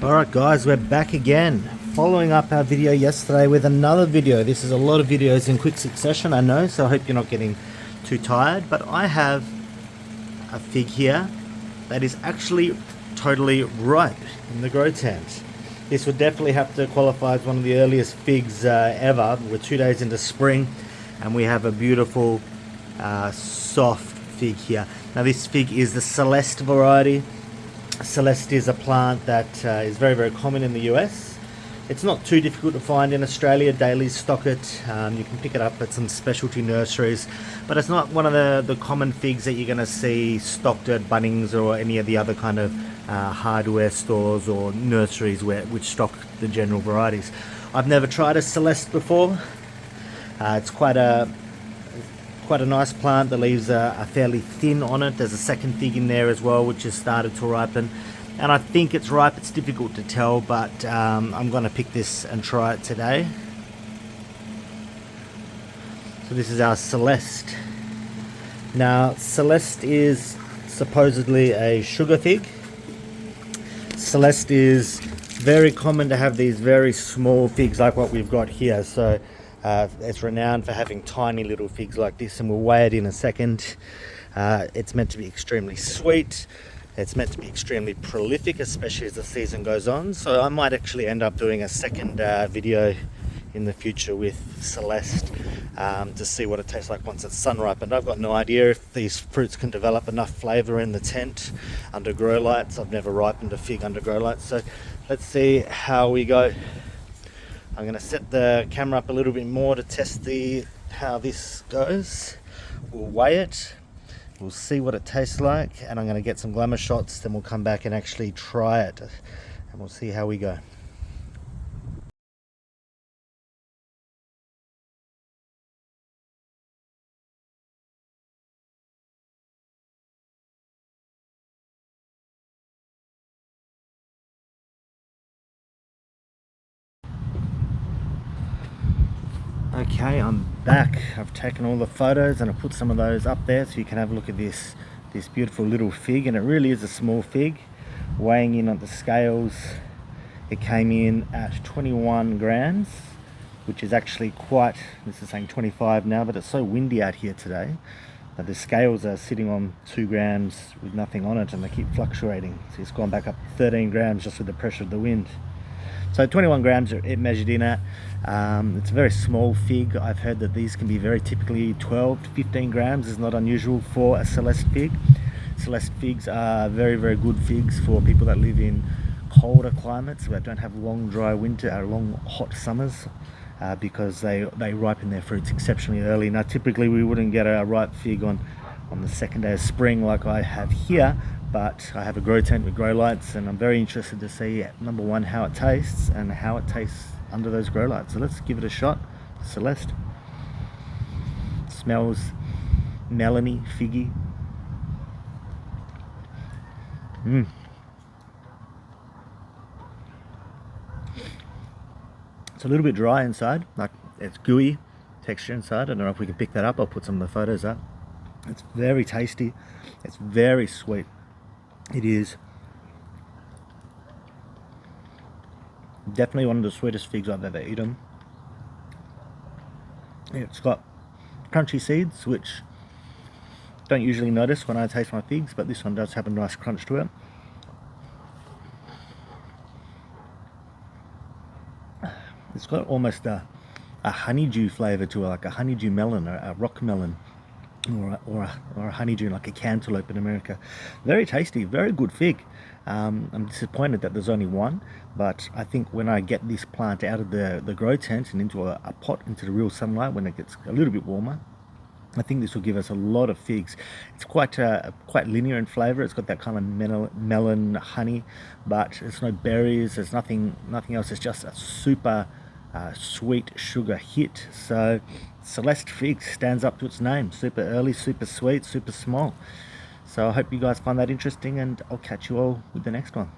Alright guys, we're back again, following up our video yesterday with another video. This is a lot of videos in quick succession, I know, so I hope you're not getting too tired. But I have a fig here that is actually totally ripe in the grow tent. This would definitely have to qualify as one of the earliest figs ever. We're 2 days into spring and we have a beautiful soft fig here. Now this fig is the Celeste variety. Celeste is a plant that is very common in the US. It's not too difficult to find in Australia. Dailies stock it. You can pick it up at some specialty nurseries, but it's not one of the common figs that you're going to see stocked at Bunnings or any of the other kind of hardware stores or nurseries which stock the general varieties. I've never tried a Celeste before. It's quite a nice plant. The leaves are fairly thin on it. There's a second fig in there as well which has started to ripen, and I think it's ripe. It's difficult to tell, but I'm going to pick this and try it today. So this is our Celeste. Now Celeste is supposedly a sugar fig. Celeste is very common to have these very small figs like what we've got here. So it's renowned for having tiny little figs like this, and we'll weigh it in a second. It's meant to be extremely sweet. It's meant to be extremely prolific, especially as the season goes on. So I might actually end up doing a second video in the future with Celeste to see what it tastes like once it's sun ripened. I've got no idea if these fruits can develop enough flavour in the tent under grow lights. I've never ripened a fig under grow lights, so let's see how we go. I'm going to set the camera up a little bit more to test how this goes. We'll weigh it, we'll see what it tastes like, and I'm going to get some glamour shots, then we'll come back and actually try it, and we'll see how we go. Okay, I'm back. I've taken all the photos and I put some of those up there so you can have a look at this beautiful little fig, and it really is a small fig. Weighing in on the scales, it came in at 21 grams, which is actually quite, this is saying 25 now, but it's so windy out here today that the scales are sitting on 2 grams with nothing on it, and they keep fluctuating. So it's gone back up 13 grams just with the pressure of the wind. So 21 grams it measured in at. It's a very small fig. I've heard that these can be very typically 12 to 15 grams. Is not unusual for a Celeste fig. Celeste figs are very good figs for people that live in colder climates that don't have long dry long hot summers, because they ripen their fruits exceptionally early. Now typically we wouldn't get a ripe fig on the second day of spring like I have here, but I have a grow tent with grow lights, and I'm very interested to see, number one, how it tastes and how it tastes under those grow lights. So let's give it a shot. Celeste smells melony, figgy. It's a little bit dry inside, like it's gooey texture inside. I don't know if we can pick that up. I'll put some of the photos up. It's very tasty. It's very sweet. It is definitely one of the sweetest figs I've ever eaten. It's got crunchy seeds, which don't usually notice when I taste my figs, but this one does have a nice crunch to it. It's got almost a honeydew flavour to it, like a honeydew melon or a rock melon, or a honeydew, like a cantaloupe in America. Very tasty, very good fig. I'm disappointed that there's only one, but I think when I get this plant out of the grow tent and into a pot, into the real sunlight, when it gets a little bit warmer, I think this will give us a lot of figs. It's quite linear in flavour. It's got that kind of melon honey, but there's no berries. There's nothing else. It's just a super sweet sugar hit. So Celeste fig stands up to its name. Super early, super sweet, super small. So I hope you guys find that interesting, and I'll catch you all with the next one.